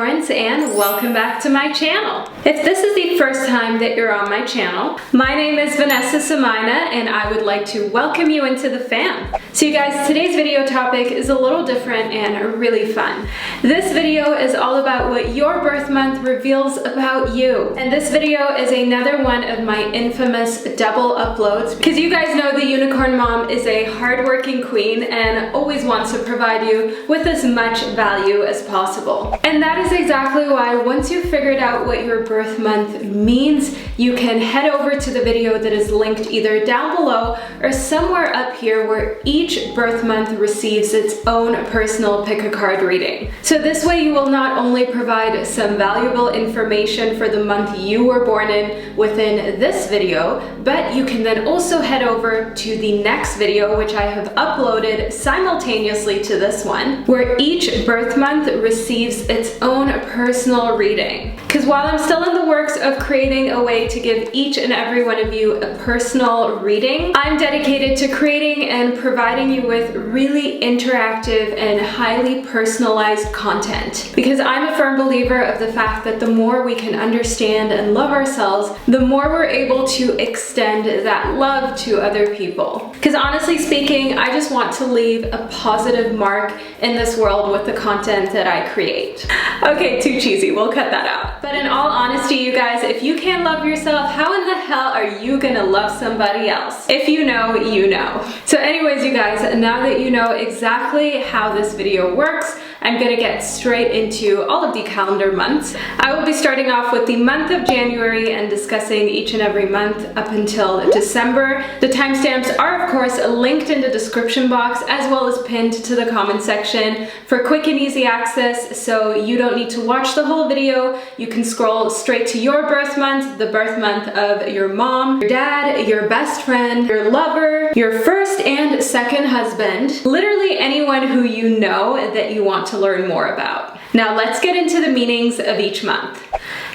unicorns, and welcome back to my channel. If this is the first time that you're on my channel, my name is Vanessa and I, and I would like to welcome you into the fam. So you guys, today's video topic is a little different and really fun. This video is all about what your birth month reveals about you. And this video is another one of my infamous double uploads, because you guys know the unicorn mom is a hardworking queen and always wants to provide you with as much value as possible. And that is exactly why once you've figured out what your birth month means, you can head over to the video that is linked either down below or somewhere up here, where each birth month receives its own personal pick a card reading. So this way you will not only provide some valuable information for the month you were born in within this video, but you can then also head over to the next video, which I have uploaded simultaneously to this one, where each birth month receives its own personal reading. Because while I'm still in the works of creating a way to give each and every one of you a personal reading, I'm dedicated to creating and providing you with really interactive and highly personalized content. Because I'm a firm believer of the fact that the more we can understand and love ourselves, the more we're able to extend that love to other people. Because honestly speaking, I just want to leave a positive mark in this world with the content that I create. Okay, too cheesy, we'll cut that out. But in all honesty, you guys, if you can't love yourself, how in the hell are you gonna love somebody else? If you know, you know. So anyways, you guys, now that you know exactly how this video works, I'm gonna get straight into all of the calendar months. I will be starting off with the month of January and discussing each and every month up until December. The timestamps are of course linked in the description box, as well as pinned to the comment section for quick and easy access, so you don't need to watch the whole video. You can scroll straight to your birth month, the birth month of your mom, your dad, your best friend, your lover, your first and second husband, literally anyone who you know that you want to learn more about. Now let's get into the meanings of each month.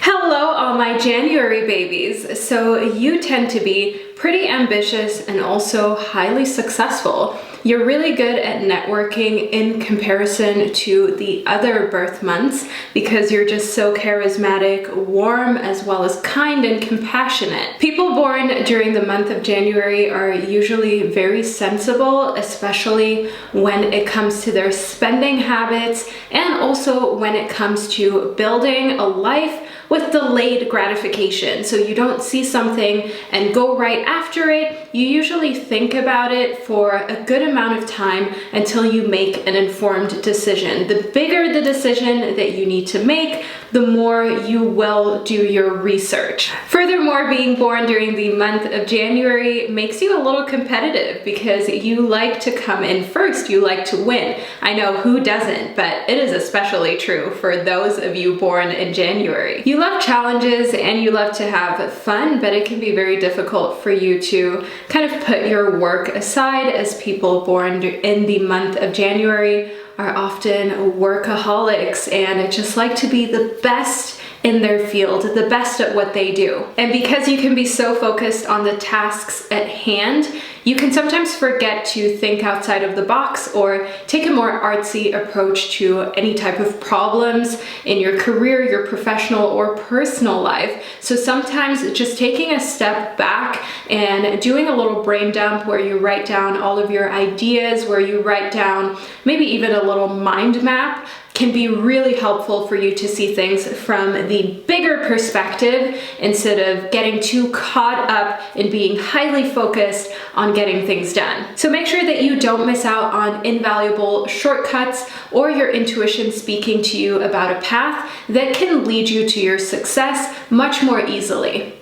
Hello all my January babies. So you tend to be pretty ambitious and also highly successful. You're really good at networking in comparison to the other birth months because you're just so charismatic, warm, as well as kind and compassionate. People born during the month of January are usually very sensible, especially when it comes to their spending habits and also when it comes to building a life with delayed gratification. So you don't see something and go right after it. You usually think about it for a good amount of time until you make an informed decision. The bigger the decision that you need to make, the more you will do your research. Furthermore, being born during the month of January makes you a little competitive because you like to come in first, you like to win. I know, who doesn't, but it is especially true for those of you born in January. You love challenges and you love to have fun, but it can be very difficult for you to kind of put your work aside, as people born in the month of January are often workaholics and just like to be the best in their field, the best at what they do. And because you can be so focused on the tasks at hand, you can sometimes forget to think outside of the box or take a more artsy approach to any type of problems in your career, your professional or personal life. So sometimes just taking a step back and doing a little brain dump where you write down all of your ideas, where you write down maybe even a little mind map, can be really helpful for you to see things from the bigger perspective instead of getting too caught up in being highly focused on getting things done. So make sure that you don't miss out on invaluable shortcuts or your intuition speaking to you about a path that can lead you to your success much more easily.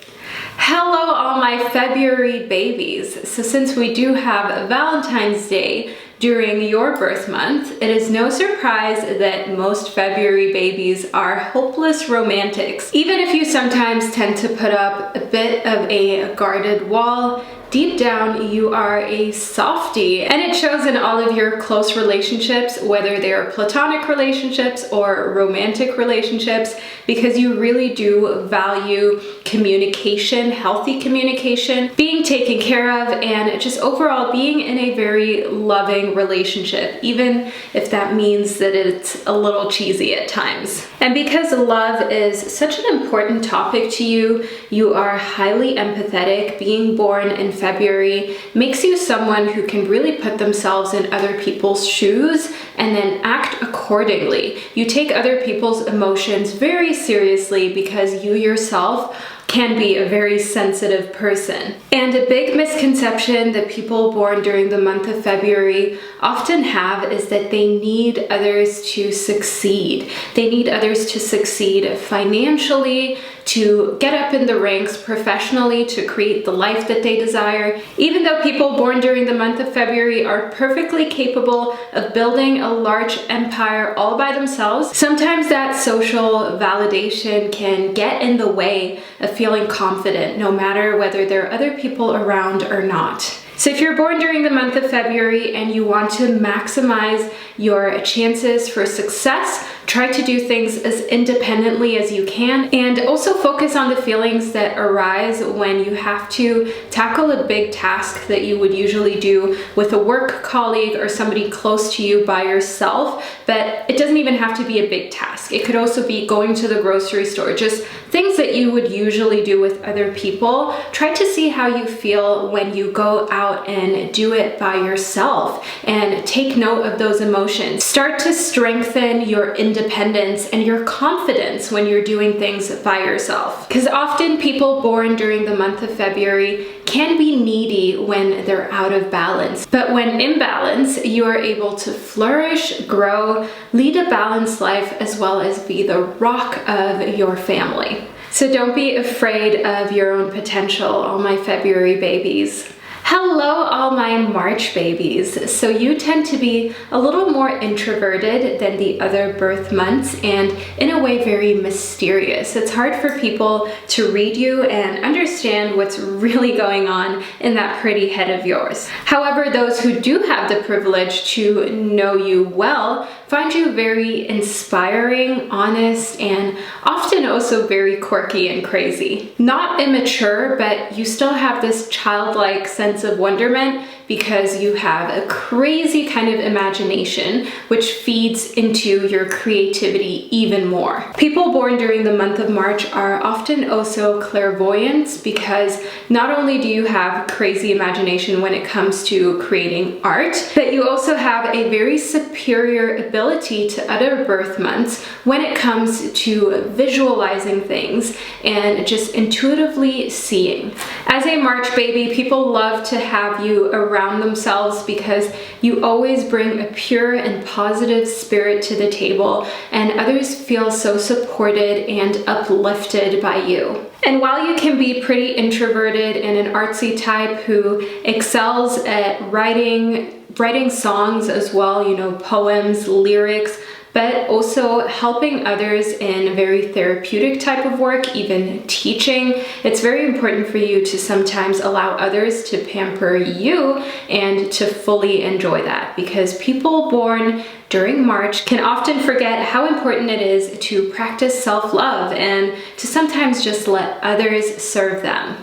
Hello all my February babies. So since we do have Valentine's Day during your birth month, it is no surprise that most February babies are hopeless romantics. Even if you sometimes tend to put up a bit of a guarded wall, deep down you are a softie, and it shows in all of your close relationships, whether they are platonic relationships or romantic relationships, because you really do value communication, healthy communication, being taken care of, and just overall being in a very loving relationship, even if that means that it's a little cheesy at times. And because love is such an important topic to you, you are highly empathetic. Being born in February makes you someone who can really put themselves in other people's shoes and then act accordingly. You take other people's emotions very seriously because you yourself can be a very sensitive person. And a big misconception that people born during the month of February often have is that they need others to succeed. They need others to succeed financially, to get up in the ranks professionally, to create the life that they desire. Even though people born during the month of February are perfectly capable of building a large empire all by themselves, sometimes that social validation can get in the way of feeling confident, no matter whether there are other people around or not. So if you're born during the month of February and you want to maximize your chances for success, try to do things as independently as you can, and also focus on the feelings that arise when you have to tackle a big task that you would usually do with a work colleague or somebody close to you by yourself. But it doesn't even have to be a big task. It could also be going to the grocery store, just things that you would usually do with other people. Try to see how you feel when you go out and do it by yourself, and take note of those emotions. Start to strengthen your independence and your confidence when you're doing things by yourself. Because often people born during the month of February can be needy when they're out of balance. But when in balance, you are able to flourish, grow, lead a balanced life, as well as be the rock of your family. So don't be afraid of your own potential, all my February babies. Hello, all my March babies. So you tend to be a little more introverted than the other birth months, and in a way very mysterious. It's hard for people to read you and understand what's really going on in that pretty head of yours. However, those who do have the privilege to know you well find you very inspiring, honest, and often also very quirky and crazy. Not immature, but you still have this childlike sense of wonderment because you have a crazy kind of imagination which feeds into your creativity even more. People born during the month of March are often also clairvoyants because not only do you have crazy imagination when it comes to creating art, but you also have a very superior ability to other birth months when it comes to visualizing things and just intuitively seeing. As a March baby, people love to have you around themselves because you always bring a pure and positive spirit to the table, and others feel so supported and uplifted by you. And while you can be pretty introverted and an artsy type who excels at writing songs as well, you know, poems, lyrics, but also helping others in very therapeutic type of work, even teaching. It's very important for you to sometimes allow others to pamper you and to fully enjoy that, because people born during March can often forget how important it is to practice self-love and to sometimes just let others serve them.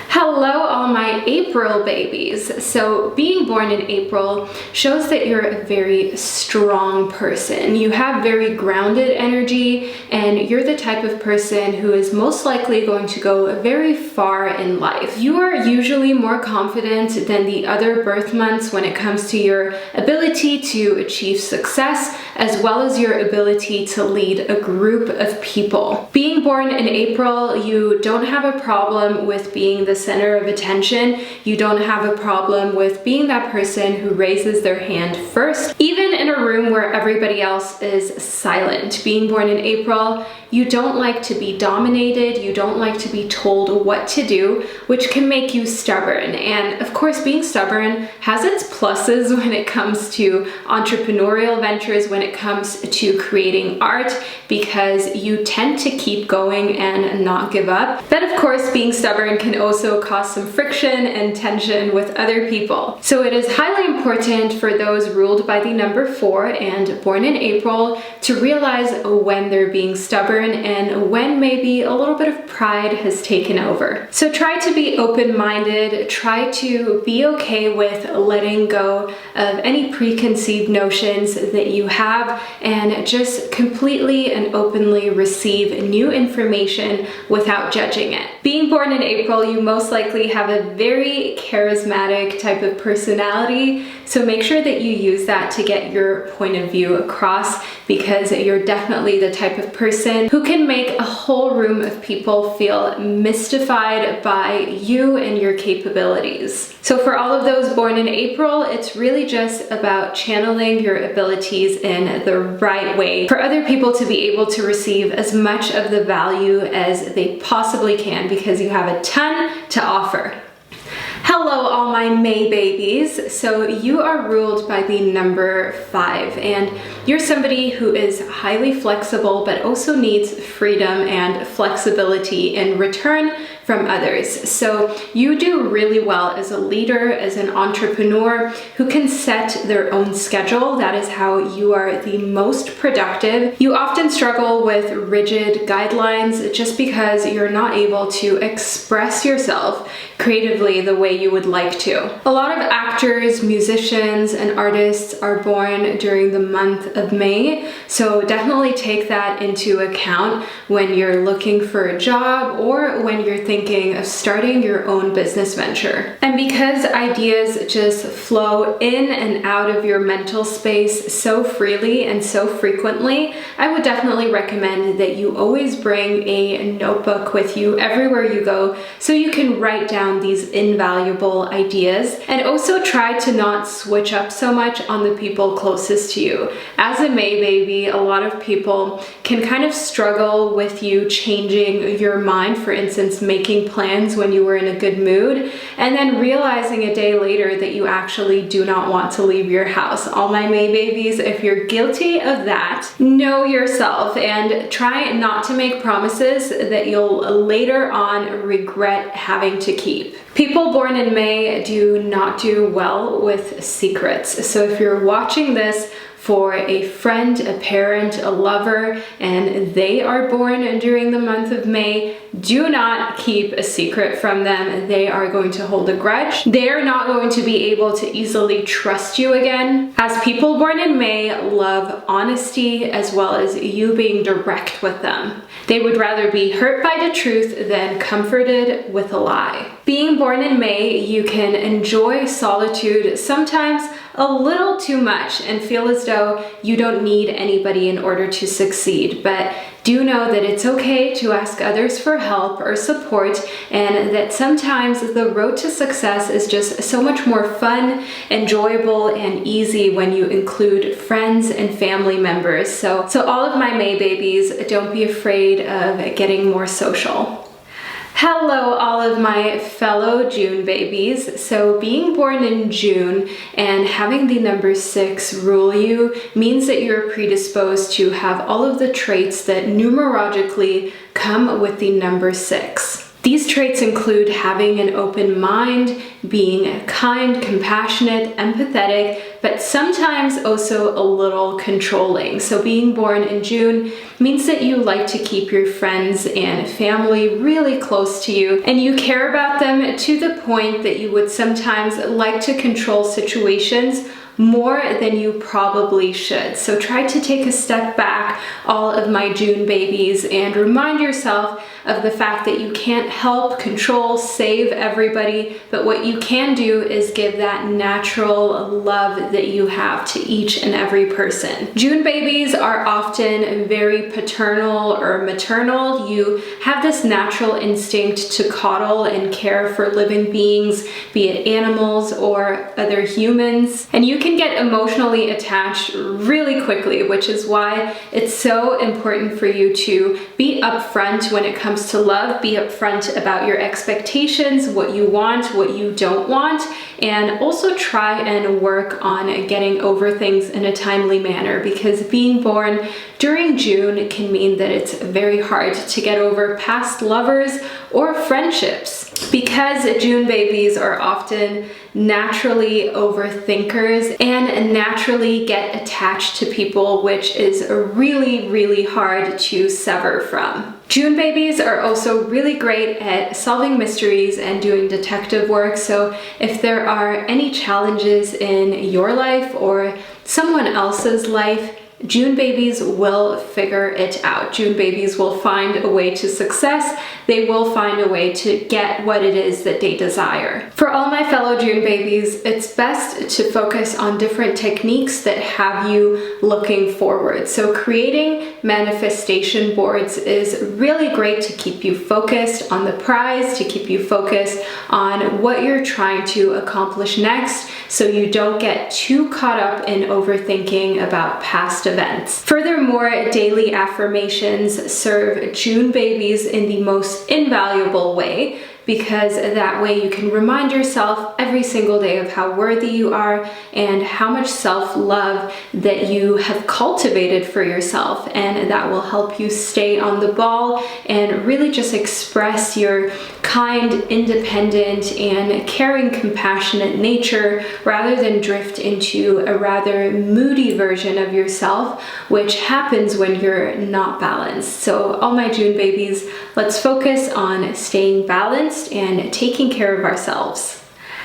Hello, all my April babies. So being born in April shows that you're a very strong person. You have very grounded energy, and you're the type of person who is most likely going to go very far in life. You are usually more confident than the other birth months when it comes to your ability to achieve success, as well as your ability to lead a group of people. Being born in April, you don't have a problem with being the center of attention. You don't have a problem with being that person who raises their hand first, even in a room where everybody else is silent. Being born in April, you don't like to be dominated, you don't like to be told what to do, which can make you stubborn. And of course, being stubborn has its pluses when it comes to entrepreneurial ventures, when it comes to creating art, because you tend to keep going and not give up. But of course, being stubborn can also also cause some friction and tension with other people. So it is highly important for those ruled by the number 4 and born in April to realize when they're being stubborn and when maybe a little bit of pride has taken over. So try to be open-minded, try to be okay with letting go of any preconceived notions that you have, and just completely and openly receive new information without judging it. Being born in April, you most likely have a very charismatic type of personality, so make sure that you use that to get your point of view across, because you're definitely the type of person who can make a whole room of people feel mystified by you and your capabilities. So for all of those born in April, it's really just about channeling your abilities in the right way for other people to be able to receive as much of the value as they possibly can, because you have a ton to offer. Hello, all my May babies. So you are ruled by the number 5, and you're somebody who is highly flexible but also needs freedom and flexibility in return from others. So you do really well as a leader, as an entrepreneur who can set their own schedule. That is how you are the most productive. You often struggle with rigid guidelines just because you're not able to express yourself creatively the way you would like to. A lot of actors, musicians, and artists are born during the month of May, so definitely take that into account when you're looking for a job or when you're thinking of starting your own business venture. And because ideas just flow in and out of your mental space so freely and so frequently, I would definitely recommend that you always bring a notebook with you everywhere you go so you can write down these invaluable ideas, and also try to not switch up so much on the people closest to you. As a May baby, a lot of people can kind of struggle with you changing your mind, for instance, making plans when you were in a good mood, and then realizing a day later that you actually do not want to leave your house. All my May babies, if you're guilty of that, know yourself and try not to make promises that you'll later on regret having to keep. People born in May do not do well with secrets. So if you're watching this for a friend, a parent, a lover, and they are born during the month of May, do not keep a secret from them. They are going to hold a grudge. They're not going to be able to easily trust you again, as people born in May love honesty as well as you being direct with them. They would rather be hurt by the truth than comforted with a lie. Being born in May, you can enjoy solitude sometimes a little too much and feel as though you don't need anybody in order to succeed. But do know that it's okay to ask others for help or support, and that sometimes the road to success is just so much more fun, enjoyable, and easy when you include friends and family members. So all of my May babies, don't be afraid of getting more social. Hello, all of my fellow June babies. So being born in June and having the number 6 rule you means that you're predisposed to have all of the traits that numerologically come with the number 6. These traits include having an open mind, being kind, compassionate, empathetic, but sometimes also a little controlling. So being born in June means that you like to keep your friends and family really close to you, and you care about them to the point that you would sometimes like to control situations more than you probably should. So try to take a step back, all of my June babies, and remind yourself of the fact that you can't help, control, save everybody, but what you can do is give that natural love that you have to each and every person. June babies are often very paternal or maternal. You have this natural instinct to coddle and care for living beings, be it animals or other humans, and you can get emotionally attached really quickly, which is why it's so important for you to be upfront when it comes to love. Be upfront about your expectations, what you want, what you don't want, and also try and work on getting over things in a timely manner, because being born during June can mean that it's very hard to get over past lovers or friendships. Because June babies are often naturally overthinkers and naturally get attached to people, which is really, really hard to sever from. June babies are also really great at solving mysteries and doing detective work, so if there are any challenges in your life or someone else's life, June babies will figure it out. June babies will find a way to success. They will find a way to get what it is that they desire. For all my fellow June babies, it's best to focus on different techniques that have you looking forward. So creating manifestation boards is really great to keep you focused on the prize, to keep you focused on what you're trying to accomplish next, so you don't get too caught up in overthinking about past events. Furthermore, daily affirmations serve June babies in the most invaluable way, because that way you can remind yourself every single day of how worthy you are and how much self-love that you have cultivated for yourself, and that will help you stay on the ball and really just express your kind, independent, and caring, compassionate nature rather than drift into a rather moody version of yourself, which happens when you're not balanced. So all my June babies, let's focus on staying balanced and taking care of ourselves.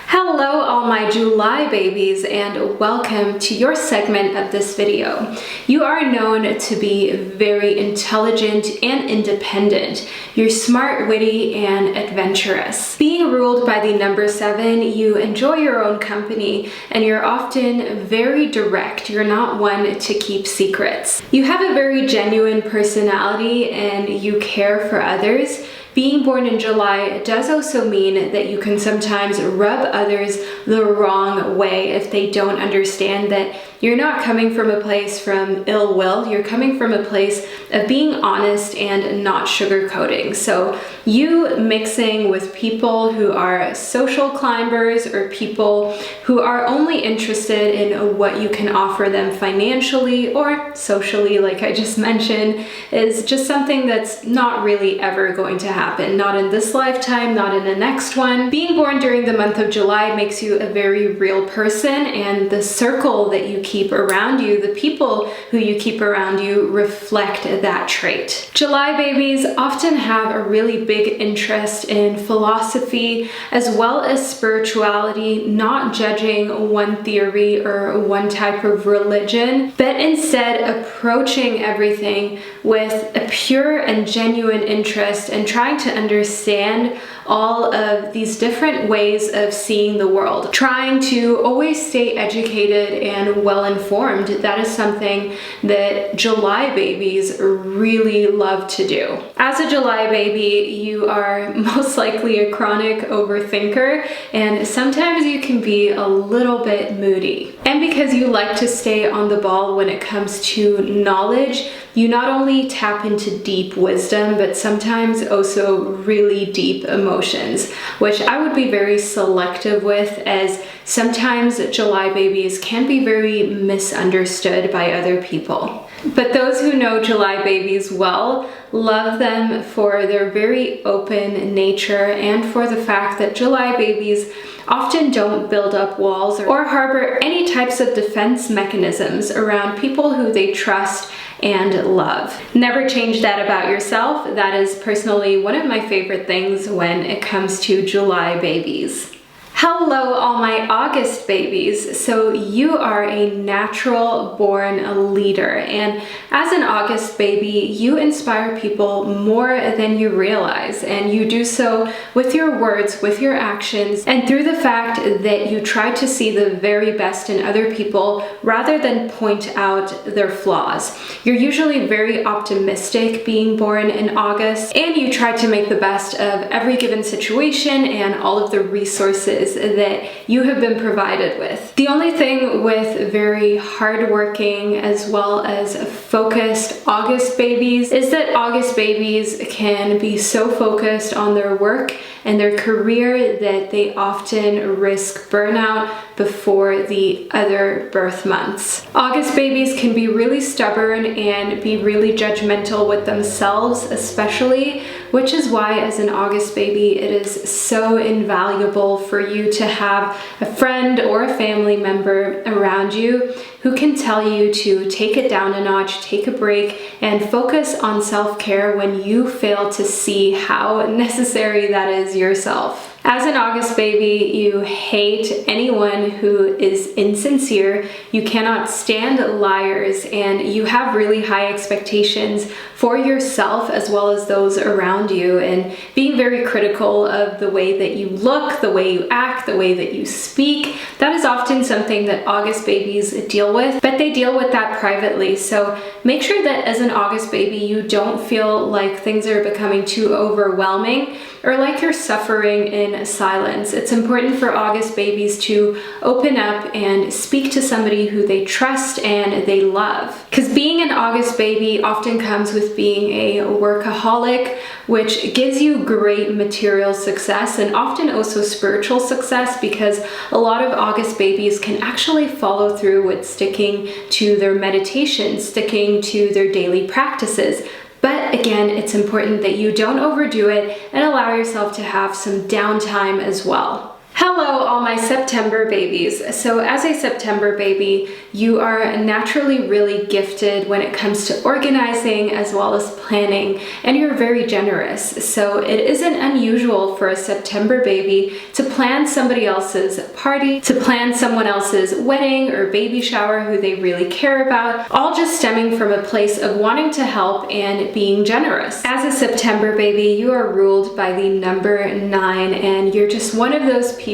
Hello all my July babies, and welcome to your segment of this video. You are known to be very intelligent and independent. You're smart, witty, and adventurous. Being ruled by the number 7, you enjoy your own company and you're often very direct. You're not one to keep secrets. You have a very genuine personality and you care for others. Being born in July does also mean that you can sometimes rub others the wrong way if they don't understand that you're not coming from a place from ill will. You're coming from a place of being honest and not sugarcoating. So you mixing with people who are social climbers or people who are only interested in what you can offer them financially or socially, like I just mentioned, is just something that's not really ever going to happen. Not in this lifetime, not in the next one. Being born during the month of July makes you a very real person, and the circle that you keep around you, the people who you keep around you, reflect that trait. July babies often have a really big interest in philosophy as well as spirituality, not judging one theory or one type of religion, but instead approaching everything with a pure and genuine interest and trying to understand all of these different ways of seeing the world, trying to always stay educated and well-informed. That is something that July babies really love to do. As a July baby, you are most likely a chronic overthinker, and sometimes you can be a little bit moody. And because you like to stay on the ball when it comes to knowledge, you not only tap into deep wisdom, but sometimes also really deep emotions, which I would be very selective with, as sometimes July babies can be very misunderstood by other people. But those who know July babies well love them for their very open nature and for the fact that July babies often don't build up walls or harbor any types of defense mechanisms around people who they trust and love. Never change that about yourself. That is personally one of my favorite things when it comes to July babies. Hello all my August babies. So you are a natural born leader, and as an August baby you inspire people more than you realize, and you do so with your words, with your actions, and through the fact that you try to see the very best in other people rather than point out their flaws. You're usually very optimistic being born in August, and you try to make the best of every given situation and all of the resources that you have been provided with. The only thing with very hardworking as well as focused August babies is that August babies can be so focused on their work and their career that they often risk burnout before the other birth months. August babies can be really stubborn and be really judgmental with themselves especially, which is why as an August baby it is so invaluable for you to have a friend or a family member around you who can tell you to take it down a notch, take a break, and focus on self-care when you fail to see how necessary that is yourself. As an August baby, you hate anyone who is insincere, you cannot stand liars, and you have really high expectations for yourself as well as those around you, and being very critical of the way that you look, the way you act, the way that you speak. That is often something that August babies deal with, but they deal with that privately. So make sure that as an August baby, you don't feel like things are becoming too overwhelming or like you're suffering in silence. It's important for August babies to open up and speak to somebody who they trust and they love. Because being an August baby often comes with being a workaholic, which gives you great material success and often also spiritual success, because a lot of August babies can actually follow through with sticking to their meditation, sticking to their daily practices. But again, it's important that you don't overdo it and allow yourself to have some downtime as well. Hello, all my September babies. So as a September baby, you are naturally really gifted when it comes to organizing as well as planning, and you're very generous. So it isn't unusual for a September baby to plan somebody else's party, to plan someone else's wedding or baby shower who they really care about, all just stemming from a place of wanting to help and being generous. As a September baby, you are ruled by the number 9, and you're just one of those people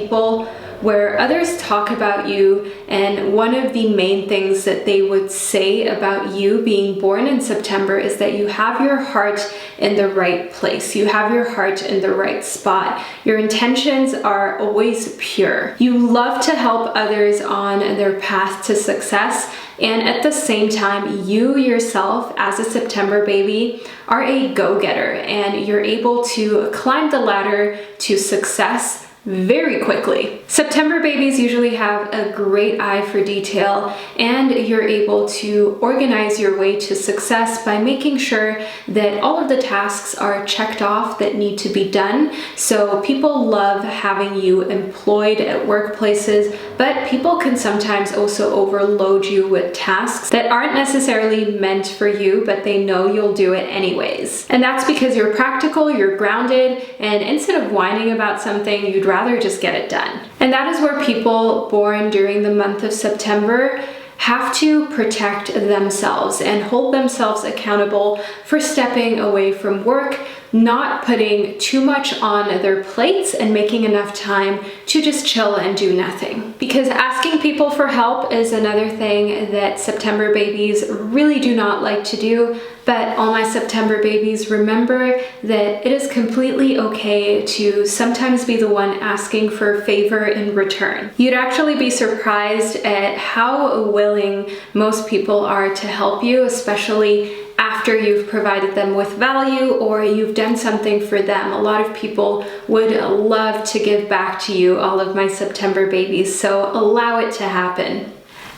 where others talk about you, and one of the main things that they would say about you being born in September is that you have your heart in the right place. You have your heart in the right spot. Your intentions are always pure. You love to help others on their path to success, and at the same time, you yourself as a September baby are a go-getter, and you're able to climb the ladder to success very quickly. September babies usually have a great eye for detail, and you're able to organize your way to success by making sure that all of the tasks are checked off that need to be done. So people love having you employed at workplaces, but people can sometimes also overload you with tasks that aren't necessarily meant for you, but they know you'll do it anyways. And that's because you're practical, you're grounded, and instead of whining about something, you'd rather just get it done. And that is where people born during the month of September have to protect themselves and hold themselves accountable for stepping away from work, not putting too much on their plates, and making enough time to just chill and do nothing. Because asking people for help is another thing that September babies really do not like to do. But all my September babies, remember that it is completely okay to sometimes be the one asking for a favor in return. You'd actually be surprised at how willing most people are to help you, especially after you've provided them with value or you've done something for them. A lot of people would love to give back to you, all of my September babies, so allow it to happen.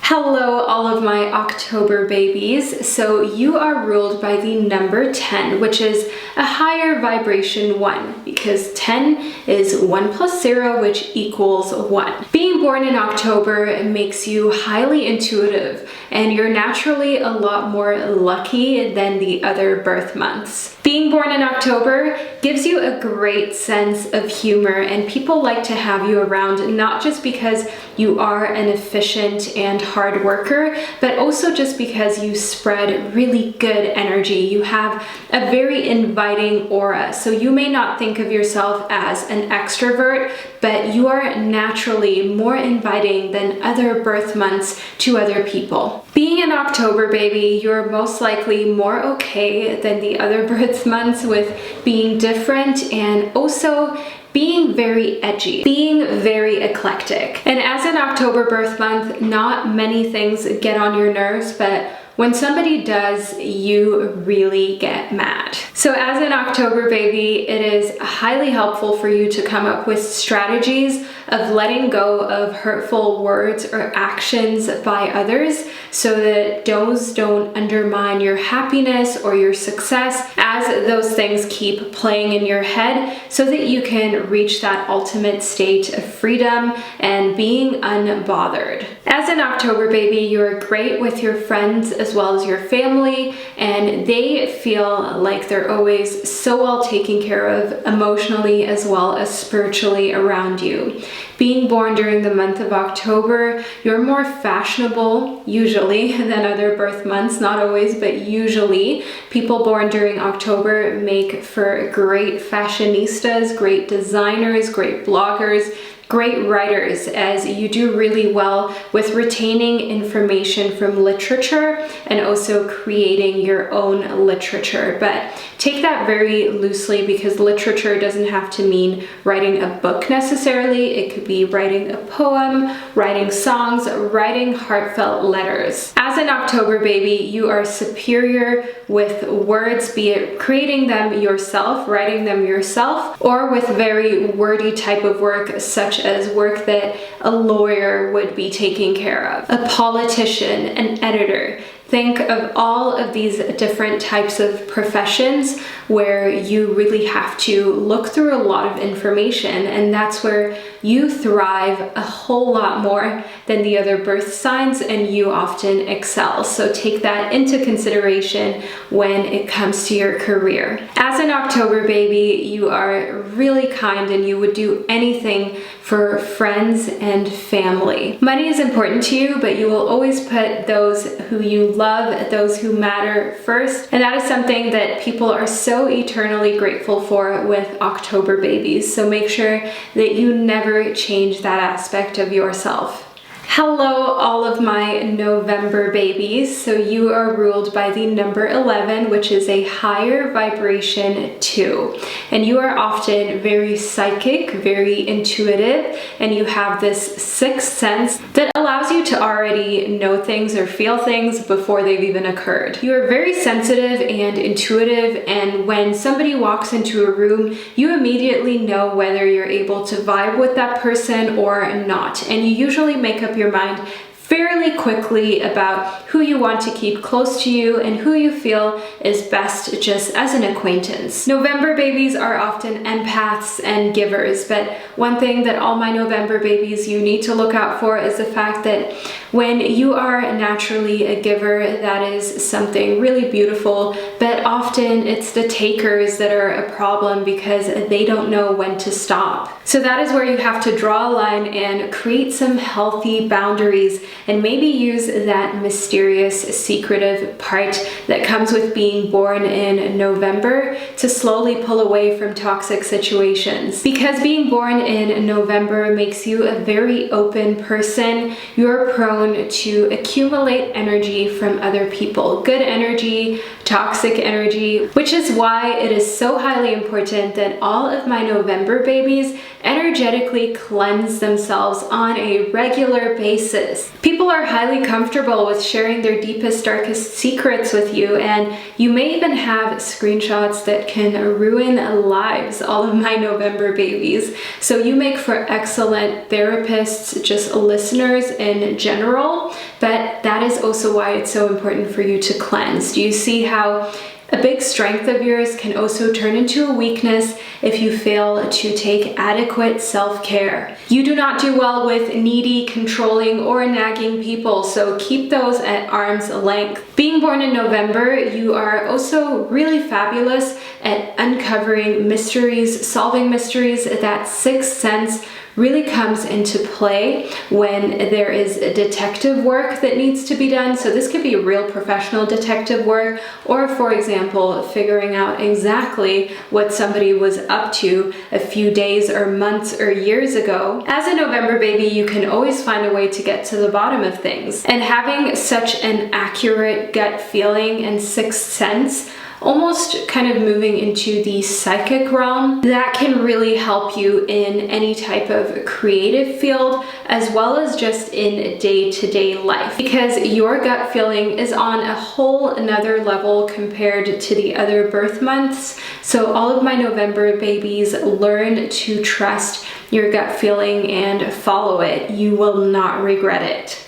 Hello, all of my October babies. So you are ruled by the number 10, which is a higher vibration 1, because 10 is 1 plus 0, which equals 1. Being born in October makes you highly intuitive, and you're naturally a lot more lucky than the other birth months. Being born in October gives you a great sense of humor, and people like to have you around, not just because you are an efficient and hard worker, but also just because you spread really good energy. You have a very inviting aura. So you may not think of yourself as an extrovert, but you are naturally more inviting than other birth months to other people. Being an October baby, you're most likely more okay than the other birth months with being different and also being very edgy, being very eclectic. And as an October birth month, not many things get on your nerves, but when somebody does, you really get mad. So as an October baby, it is highly helpful for you to come up with strategies of letting go of hurtful words or actions by others so that those don't undermine your happiness or your success as those things keep playing in your head, so that you can reach that ultimate state of freedom and being unbothered. As an October baby, you're great with your friends as well as your family, and they feel like they're always so well taken care of emotionally as well as spiritually around you. Being born during the month of October, you're more fashionable usually than other birth months, not always, but usually. People born during October make for great fashionistas, great designers, great bloggers, great writers, as you do really well with retaining information from literature and also creating your own literature. But take that very loosely, because literature doesn't have to mean writing a book necessarily. It could be writing a poem, writing songs, writing heartfelt letters. As an October baby, you are superior with words, be it creating them yourself, writing them yourself, or with very wordy type of work, such as work that a lawyer would be taking care of, a politician, an editor. Think of all of these different types of professions where you really have to look through a lot of information, and that's where you thrive a whole lot more than the other birth signs, and you often excel. So take that into consideration when it comes to your career. As an October baby, you are really kind and you would do anything for friends and family. Money is important to you, but you will always put those who you love, those who matter first, and that is something that people are so eternally grateful for with October babies. So make sure that you never change that aspect of yourself. Hello, all of my November babies. So you are ruled by the number 11, which is a higher vibration 2. And you are often very psychic, very intuitive, and you have this sixth sense that allows you to already know things or feel things before they've even occurred. You are very sensitive and intuitive, and when somebody walks into a room, you immediately know whether you're able to vibe with that person or not. And you usually make up your mind fairly quickly about who you want to keep close to you and who you feel is best just as an acquaintance. November babies are often empaths and givers, but one thing that all my November babies you need to look out for is the fact that when you are naturally a giver, that is something really beautiful, but often it's the takers that are a problem because they don't know when to stop. So that is where you have to draw a line and create some healthy boundaries, and maybe use that mysterious, secretive part that comes with being born in November to slowly pull away from toxic situations. Because being born in November makes you a very open person, you're prone to accumulate energy from other people. Good energy, toxic energy, which is why it is so highly important that all of my November babies energetically cleanse themselves on a regular basis. People are highly comfortable with sharing their deepest, darkest secrets with you, and you may even have screenshots that can ruin lives, all of my November babies. So you make for excellent therapists, just listeners in general, but that is also why it's so important for you to cleanse. Do you see how a big strength of yours can also turn into a weakness if you fail to take adequate self-care? You do not do well with needy, controlling, or nagging people, so keep those at arm's length. Being born in November, you are also really fabulous at uncovering mysteries, solving mysteries. That sixth sense really comes into play when there is detective work that needs to be done. So this could be real professional detective work, or for example, figuring out exactly what somebody was up to a few days or months or years ago. As a November baby, you can always find a way to get to the bottom of things. And having such an accurate gut feeling and sixth sense almost kind of moving into the psychic realm. That can really help you in any type of creative field, as well as just in day-to-day life, because your gut feeling is on a whole another level compared to the other birth months. So all of my November babies, learn to trust your gut feeling and follow it. You will not regret it.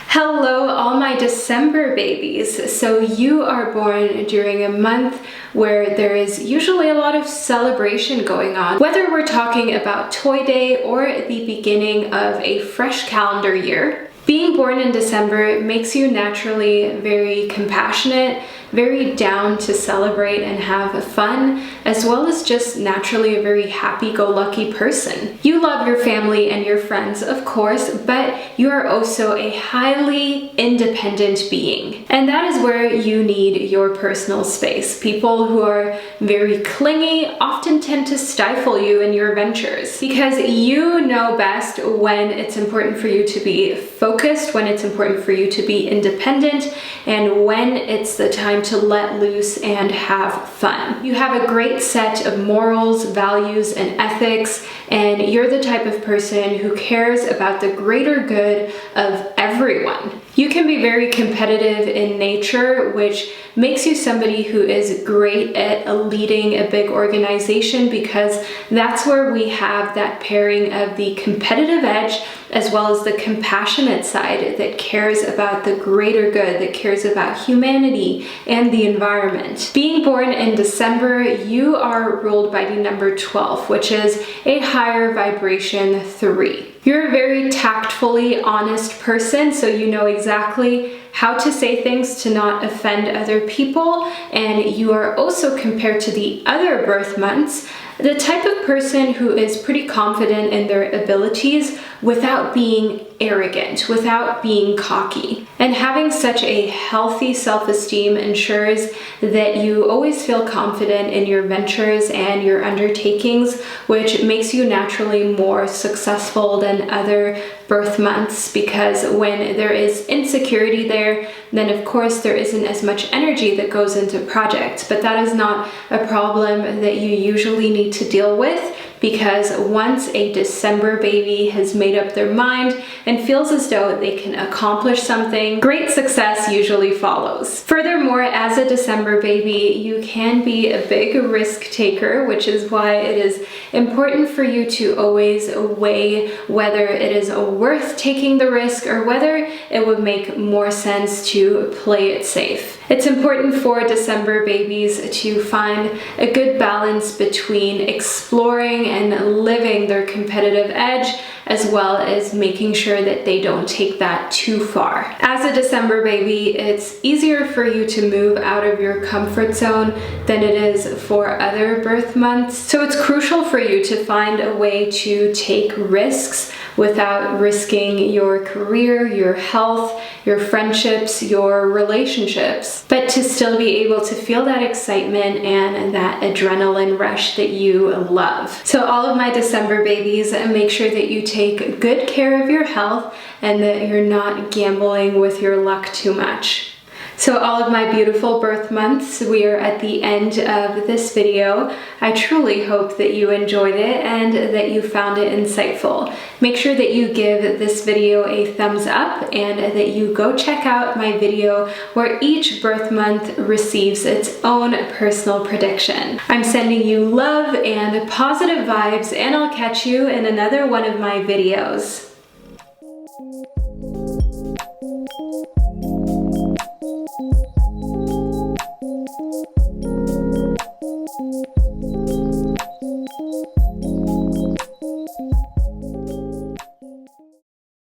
Hello, all my December babies. So you are born during a month where there is usually a lot of celebration going on. Whether we're talking about Toy Day or the beginning of a fresh calendar year, being born in December makes you naturally very compassionate, very down to celebrate and have fun, as well as just naturally a very happy-go-lucky person. You love your family and your friends, of course, but you are also a highly independent being. And that is where you need your personal space. People who are very clingy often tend to stifle you in your ventures, because you know best when it's important for you to be focused, when it's important for you to be independent, and when it's the time to let loose and have fun. You have a great set of morals, values, and ethics, and you're the type of person who cares about the greater good of everyone. You can be very competitive in nature, which makes you somebody who is great at leading a big organization, because that's where we have that pairing of the competitive edge as well as the compassionate side that cares about the greater good, that cares about humanity and the environment. Being born in December, you are ruled by the number 12, which is a higher vibration 3. You're a very tactfully honest person, so you know exactly how to say things to not offend other people, and you are also, compared to the other birth months, the type of person who is pretty confident in their abilities without being arrogant, without being cocky. And having such a healthy self-esteem ensures that you always feel confident in your ventures and your undertakings, which makes you naturally more successful than other birth months, because when there is insecurity there, then of course there isn't as much energy that goes into projects. But that is not a problem that you usually need to deal with, because once a December baby has made up their mind and feels as though they can accomplish something, great success usually follows. Furthermore, as a December baby, you can be a big risk taker, which is why it is important for you to always weigh whether it is worth taking the risk or whether it would make more sense to play it safe. It's important for December babies to find a good balance between exploring and living their competitive edge, as well as making sure that they don't take that too far. As a December baby, it's easier for you to move out of your comfort zone than it is for other birth months. So it's crucial for you to find a way to take risks without risking your career, your health, your friendships, your relationships, but to still be able to feel that excitement and that adrenaline rush that you love. So all of my December babies, make sure that you take good care of your health and that you're not gambling with your luck too much. So all of my beautiful birth months, we are at the end of this video. I truly hope that you enjoyed it and that you found it insightful. Make sure that you give this video a thumbs up and that you go check out my video where each birth month receives its own personal prediction. I'm sending you love and positive vibes, and I'll catch you in another one of my videos.